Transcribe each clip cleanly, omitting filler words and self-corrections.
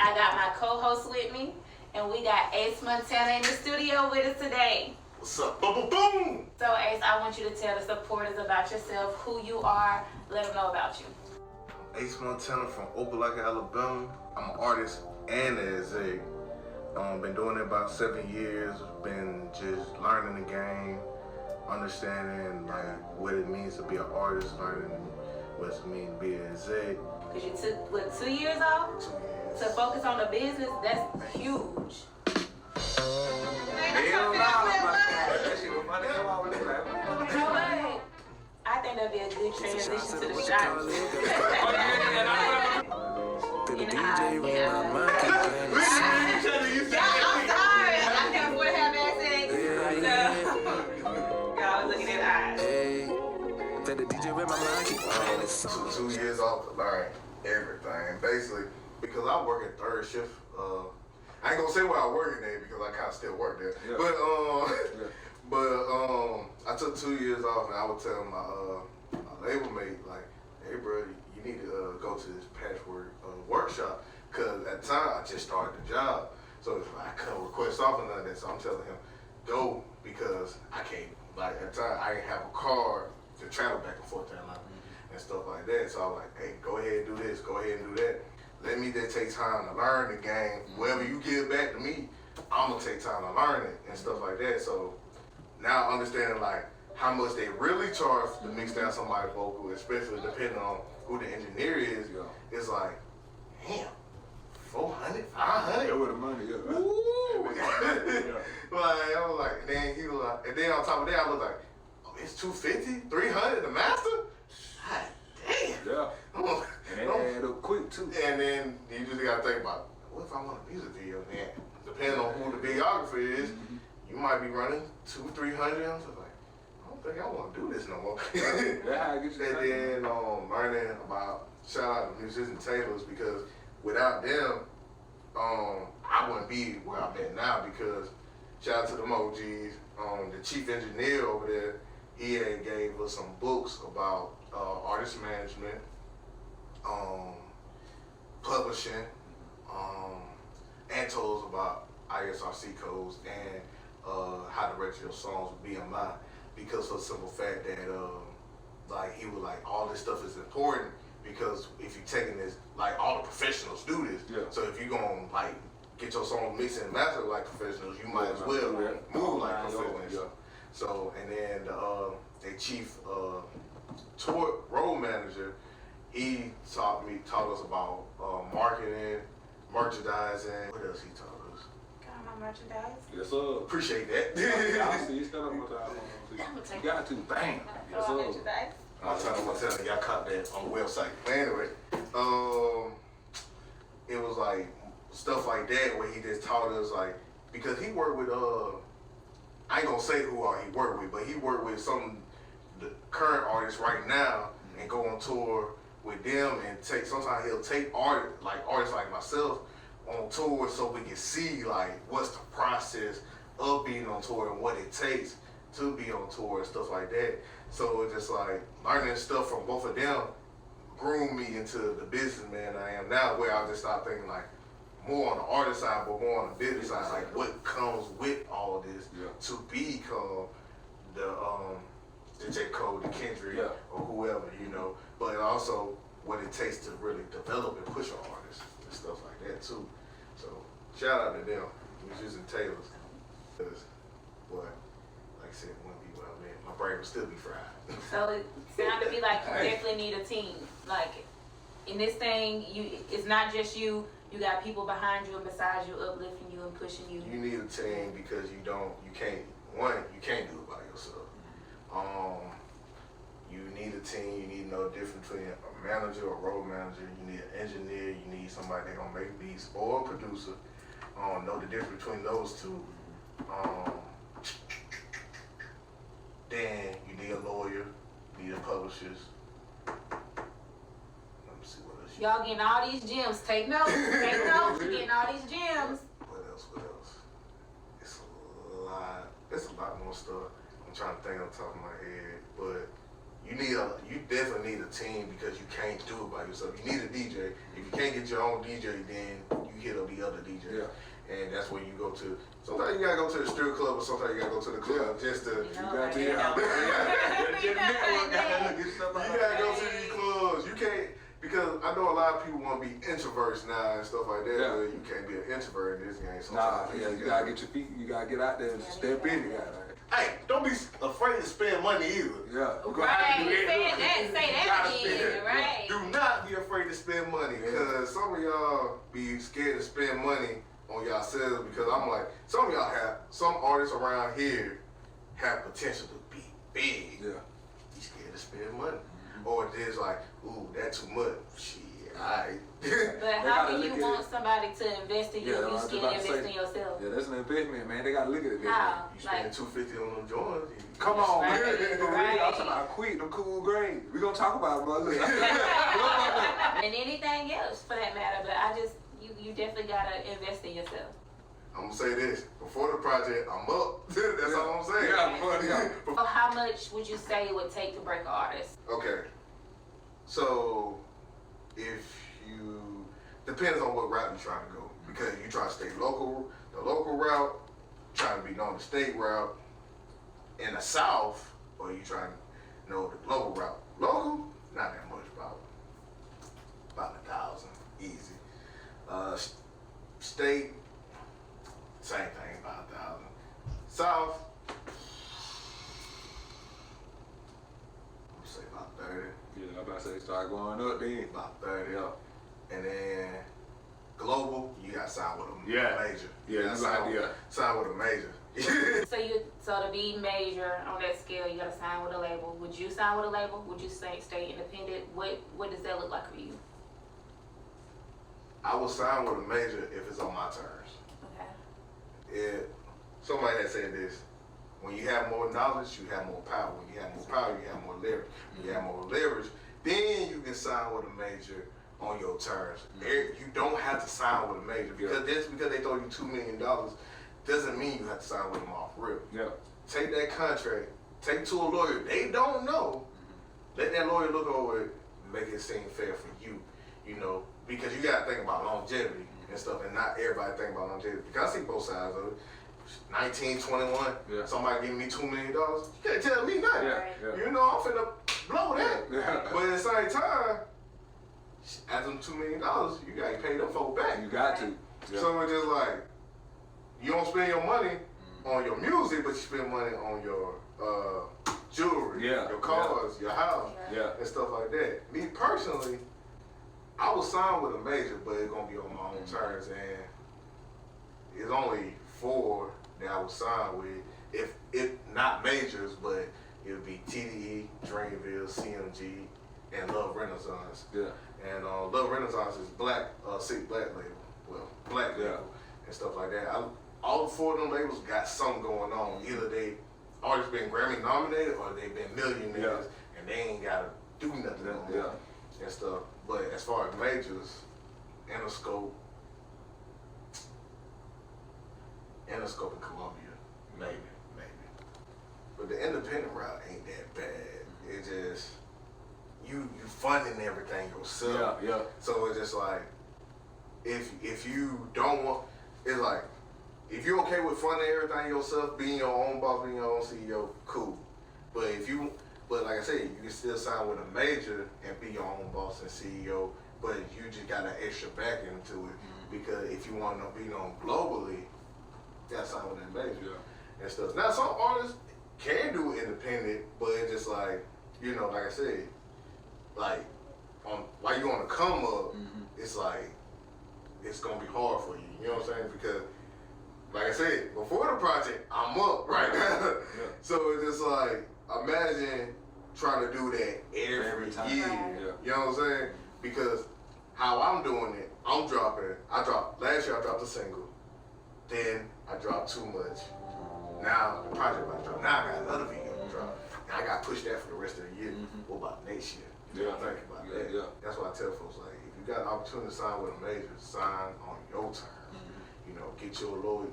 I got my co-host with me, and we got Acemxntvnv in the studio with us today. What's up? Boom, boom, boom! So Ace, I want you to tell the supporters about yourself, who you are, let them know about you. Acemxntvnv from Opelika, Alabama. I'm an artist and an exec. Been doing it about 7 years. Been just learning the game, understanding like what it means to be an artist, learning what it means to be an exec. Because you took, what, 2 years off? 2 years. To focus on the business, that's huge. Hell no, that shit was funny. Come on, You know what? I think that'd be a good transition to the shot. The DJ ran my mind. I'm sorry. I can't afford to have accents. So, y'all was looking at eyes. Hey, that the DJ ran my mind. Keep playing this Took 2 years off to learn everything, basically, because I work at third shift. I ain't gonna say where I work in there because I kind of still work there. Yeah. But I took 2 years off, and I would tell my label mate, like, hey, bro, you need to go to this patchwork workshop, because at the time I just started the job, so I couldn't request off or none of that. So I'm telling him, go, because I can't. Like at the time, I didn't have a car to travel back and forth to Atlanta and stuff like that. So I was like, hey, go ahead and do this, go ahead and do that. Let me just take time to learn the game. Whatever you give back to me, I'm gonna take time to learn it and stuff like that. So now understanding like how much they really charge to mix down somebody's vocal, especially depending on who the engineer is, it's like, damn, 400, 500. Yeah, with the money, yeah. Ooh. Like I was like, then he was like, and then on top of that, I was like, oh, it's 250, 300 the master. God damn. Yeah. And they add up quick too. And then you just gotta think about, what if I want a music video? Then depending on who the videographer is, you might be running 200, 300. I was like, I don't think I want to do this no more. That's how I get you. And then learning about, shout out to musician tailors, because without them, I wouldn't be where I'm at now, because shout out to the OGs, the chief engineer over there, he had gave us some books about artist management, publishing, and told us about ISRC codes and how to register your songs with BMI, because for the simple fact that like he was like, all this stuff is important, because if you're taking this, like all the professionals do this, so if you're gonna like get your song mixed and mastered like professionals, you might as well move like professionals. So, and then the chief tour road manager, he taught us about marketing, merchandising. What else he taught us? Got my merchandise. Yes, sir. Appreciate that. I see you stand up with that. You got to. Bang. Yes, sir. Merchandise. I'm telling y'all caught that on the website. But anyway, it was like stuff like that where he just taught us, like, because he worked with I ain't gonna say who he worked with, but he worked with some the current artists right now and go on tour with them and sometimes he'll take artists like myself on tour so we can see like what's the process of being on tour and what it takes to be on tour and stuff like that. So it's just like learning stuff from both of them groomed me into the businessman I am now, where I just start thinking like more on the artist side, but more on the business side, like what comes with all this to become the J. Cole, the Kendrick, or whoever, you know, but also what it takes to really develop and push an artist and stuff like that too. So shout out to them, musician tailors, because boy, like I said, it wouldn't be what I'm in. My brain would still be fried. So it sounded to me like you definitely need a team. Like in this thing, it's not just you. You got people behind you and beside you, uplifting you and pushing you. You need a team because you can't do it by yourself. You need a team. You need to know the difference between a manager or road manager. You need an engineer. You need somebody that's gonna make beats, or a producer. Know the difference between those two. Then you need a lawyer. You need a publicist. Y'all getting all these gems. Take notes. Take notes. You're getting all these gems. What else? It's a lot more stuff. I'm trying to think on top of my head, but you definitely need a team because you can't do it by yourself. You need a DJ. If you can't get your own DJ, then you you hit up the other DJs. Yeah. And that's when you go to, sometimes you gotta go to the strip club or sometimes you gotta go to the club just to, You know, You got to right? get the network, gotta get somebody. you gotta go to these clubs. You can't, because I know a lot of people want to be introverts now and stuff like that, Yeah. but you can't be an introvert in this game. Nah, Sometimes yeah, you gotta get your feet, you gotta get out there and step in it. Hey, don't be afraid to spend money either. Yeah. You gonna Right, have to do say that. that, say You that gotta again, spend. right? Do not be afraid to spend money, because some of y'all be scared to spend money on yourselves, because I'm like, some artists around here have potential to be big. Yeah. You scared to spend money. Or just like, ooh, that's too much. Shit, alright. But how can you want somebody to invest in you Yeah, if you I was scared about to to invest say. in yourself? Yeah, that's an investment, man. They gotta look at it. How? You spend $250 on them joints. Come on, Right, man. For real, right. I'm talking about quick, them cool grades. We gonna talk about it, brother. And anything else for that matter, but I just, you definitely gotta invest in yourself. I'm gonna say this, before the project, I'm up. That's all I'm saying. Yeah. So how much would you say it would take to break an artist? Okay. So, if you, depends on what route you're trying to go. Because you try to stay local, the local route, trying to be known the state route, in the South, or you trying to know the global route. Local, not that much, about 1,000, easy. State, same thing, about 1,000. South, say about 30. Yeah, I'm about to say start going up then. About 30 up. And then global, you got to sign with a Yeah. major. Yeah, gotta you gotta, sign with a major. So to be major on that scale, you gotta sign with a label. Would you sign with a label? Would you stay independent? What does that look like for you? I will sign with a major if it's on my terms. Okay. Somebody had said this, when you have more knowledge, you have more power. When you have more power, you have more leverage. When you have more leverage, then you can sign with a major on your terms. You don't have to sign with a major, because just because they throw you $2 million doesn't mean you have to sign with them off rip. Yeah. Take that contract, take to a lawyer. They don't know. Let that lawyer look over it, make it seem fair for you, because you gotta think about longevity and stuff, and not everybody think about longevity. Because I see both sides of it. 19, 21, Yeah. somebody giving me $2 million, you can't tell me nothing. Yeah. Yeah. I'm finna blow that. Yeah. But at the same time, after them $2 million, you gotta pay them folk back. You got to. Yeah. So it's just like, you don't spend your money on your music, but you spend money on your jewelry, Yeah. your cars, your house, Yeah. and stuff like that. Me personally, I will sign with a major, but it's gonna be on my own terms, and it's only 4 that I would sign with, if not majors, but it would be TDE, Dreamville, CMG, and Love Renaissance. Yeah. And Love Renaissance is black label. Well, black label and stuff like that. All 4 of them labels got something going on. Either they already been Grammy nominated or they've been millionaires and they ain't gotta do nothing no more and stuff. But as far as majors, Interscope and Columbia, maybe. But the independent route ain't that bad. It just, you funding everything yourself. Yeah. So it's just like, if you don't want, it's like, if you're okay with funding everything yourself, being your own boss, being your own CEO, cool. But like I said, you can still sign with a major and be your own boss and CEO, but you just got an extra back into it. Because if you want to be known globally, you gotta sign with that major and stuff. Now some artists can do independent, but it's just like, like I said, like while you on the come up, it's like, it's gonna be hard for you. You know what I'm saying? Because like I said, before the project, I'm up right now. So it's just like, imagine trying to do that every time. year. Right. You know what I'm saying? Because how I'm doing it, last year I dropped a single. Then I dropped Too Much. Now the project about to drop. Now I got another video to drop. Now I got to push that for the rest of the year. What about next year? Yeah. Think about that. Yeah. That's why I tell folks, like, if you got an opportunity to sign with a major, sign on your terms. Get your lawyer.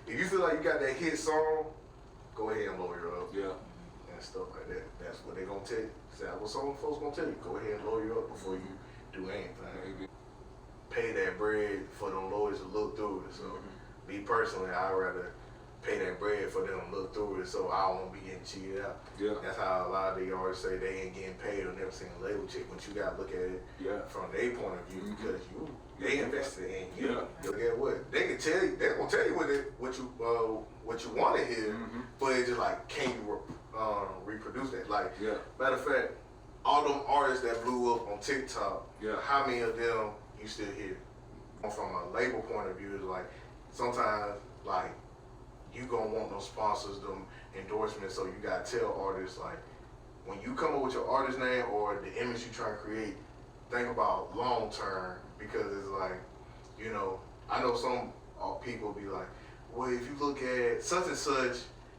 If you feel like you got that hit song, go ahead and lawyer up. Yeah. And stuff like that. That's what they're going to tell you. That's what some folks going to tell you. Go ahead and lawyer up before you do anything. pay that bread for them lawyers to look through it. So me personally, I'd rather pay that bread for them to look through it, so I won't be getting cheated out. Yeah. That's how a lot of the artists say they ain't getting paid or never seen a label check, but you gotta look at it from their point of view because they invested in you. Yeah. Get what? They can tell you, they gonna tell you what you want to hear, but it's just like, can you reproduce that? Like, matter of fact, all them artists that blew up on TikTok, how many of them you still hear? From a label point of view, is like sometimes like you gonna want those sponsors, them endorsements, so you gotta tell artists like when you come up with your artist name or the image you try to create, think about long term because it's like, you know, I know some people be like, well, if you look at such and such,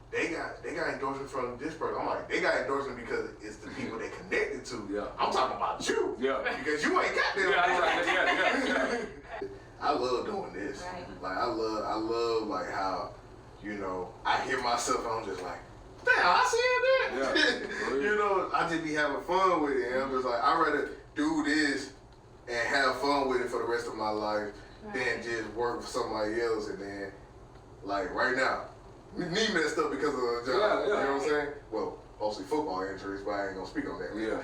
they got endorsement from this person. I'm like, they got endorsement because it's the people they connected to. Yeah. I'm talking about you. Yeah. Because you ain't got them. Yeah. I love doing this. Right. Like I love like how, you know, I hear myself and I'm just like, damn, I said that. Yeah. You know, I just be having fun with it. And I'm just like, I'd rather do this and have fun with it for the rest of my life than just work for somebody else. And then, like right now, me messed up because of the job. You know what I'm saying? Well, mostly football injuries, but I ain't gonna speak on that. Yeah.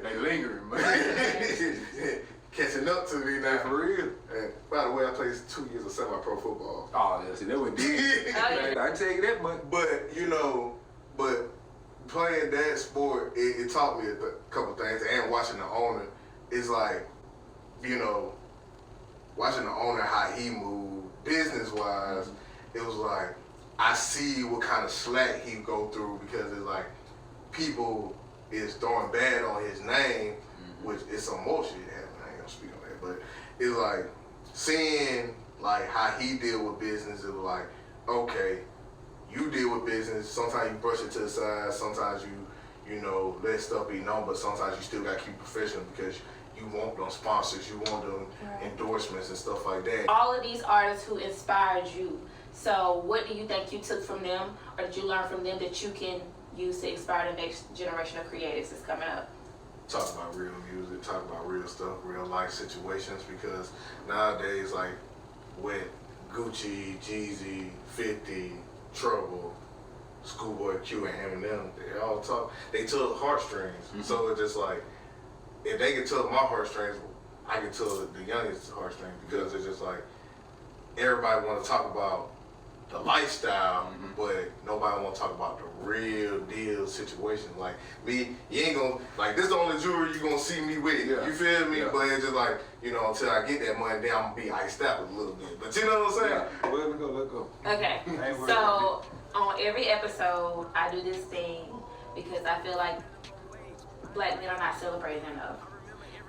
They lingering, man. Catching up to me now. For real. And by the way, I played 2 years of semi-pro football. Oh, yeah, see, that would dig. I can tell you that much. But, you know, playing that sport, it taught me a couple things. And watching the owner, it's like, you know, watching the owner, how he moved, business-wise, it was like, I see what kind of slack he go through because it's like, people is throwing bad on his name, which is some more shit happening. I ain't gonna speak on that, but it's like seeing like how he deal with business. It was like, okay, you deal with business. Sometimes you brush it to the side. Sometimes you know, let stuff be known, but sometimes you still gotta keep professional because you want them sponsors, you want them endorsements and stuff like that. All of these artists who inspired you. So what do you think you took from them, or did you learn from them that you can use to inspire the next generation of creatives that's coming up? Talk about real music, talk about real stuff, real life situations, because nowadays, like with Gucci, Jeezy, 50, Trouble, Schoolboy Q, and Eminem, they tug heartstrings. So it's just like, if they can tug my heartstrings, I can tug the youngest heartstrings, because it's just like, everybody want to talk about the lifestyle, but nobody want to talk about the real deal situation. Like me, you ain't gonna, like, this the only jewelry you gonna see me with. You feel me? But it's just like, you know, until I get that money, then I'm gonna be iced out a little bit. But you know what I'm saying? Well, let's go. Okay, so on every episode, I do this thing because I feel like black men are not celebrated enough.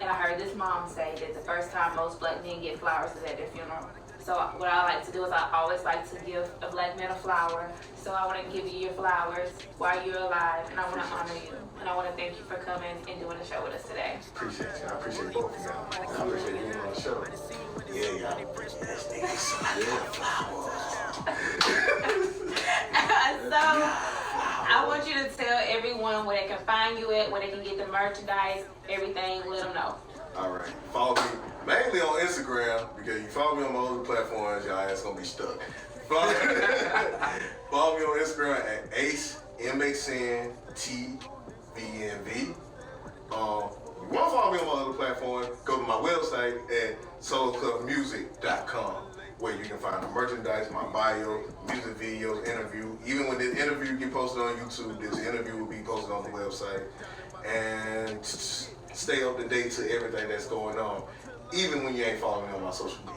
And I heard this mom say that the first time most black men get flowers is at their funeral. So what I like to do is I always like to give a black man a flower. So I want to give you your flowers while you're alive, and I want to honor you. And I want to thank you for coming and doing the show with us today. Appreciate you. I appreciate both of y'all. I appreciate you being on the show. Yeah, y'all. So I want you to tell everyone where they can find you at, where they can get the merchandise, everything. Let them know. All right. Follow me mainly on Instagram, because you follow me on my other platforms, y'all ass gonna be stuck. Follow me on Instagram at Acemxntvnv. You want to follow me on my other platform, go to my website at soloclubmusic.com, where you can find the merchandise, my bio, music videos, interview. Even when this interview get posted on YouTube, this interview will be posted on the website. And stay up to date to everything that's going on, even when you ain't following me on my social media.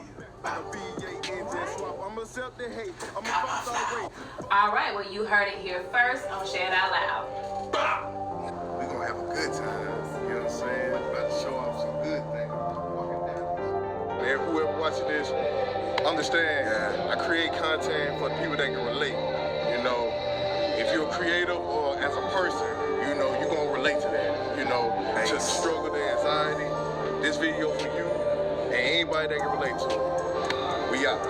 All right, well, you heard it here first. Don't share it out loud. We're gonna have a good time. You know what I'm saying? About to show off some good things. Walking down. And whoever watching this, understand, I create content for the people that can relate. You know, if you're a creative or as a person, you know, you're gonna relate to that. You know, to the struggle, the anxiety. This video for you and anybody that can relate to it. We out.